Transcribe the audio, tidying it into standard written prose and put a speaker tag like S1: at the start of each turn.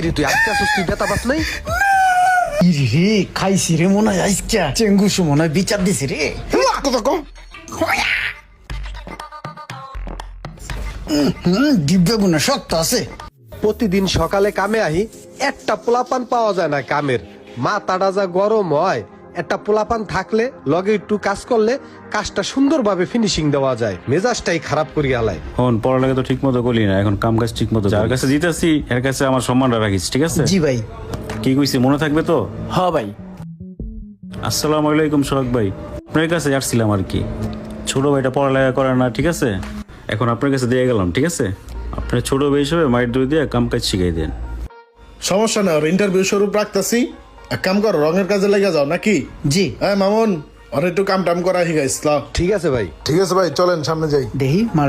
S1: কিরে তুই আজকে আসছিস, তুই বেতা পাস নাই?
S2: রে খাইছি রে মনে হয় আজকে চেঙ্গুসু মনে হয় বিচার দিছি রে। দিব্য গুণা শক্ত আছে।
S1: প্রতিদিন সকালে কামে আহি, একটা পোলাপান পাওয়া যায় না কামের। মাথাটা যা গরম হয়, একটা পোলাপান থাকলে লগে একটু কাজ করলে কাজটা সুন্দরভাবে ফিনিশিং দেওয়া যায়। মেজাজটাই খারাপ করিয়া আলায়।
S3: এখন পড়ালেখা তো ঠিক মতো করলি না, এখন কাম কাজ ঠিক মতো যার কাছে জিতেছি এর কাছে আমার সম্মানটা রাখিস, ঠিক আছে?
S2: জি ভাই।
S3: কি কইছি মনে থাকবে তো?
S2: হ ভাই।
S3: আসসালামু আলাইকুম সোহাগ ভাই, আপনার কাছে আসছিলাম আর কি। ছোট ভাইটা পড়ালেখা করে না, ঠিক আছে? এখন আপনার কাছে দিয়ে গেলাম, ঠিক আছে? আপনার ছোট ভাই হিসেবে মাইট দই দিয়ে কাম কাজ শিখাই দেন।
S4: সমস্যা না, ওর ইন্টারভিউ স্বরূপ রাখতেছি। এক কাম করো, রঙের কাজে লেগে যাও নাকি?
S2: জি।
S4: হ্যাঁ মামুন, ওর একটু কাম টাম করা শিখাইস।
S1: ঠিক আছে ভাই।
S4: ঠিক আছে ভাই, চলেন সামনে যাই।
S2: দেখি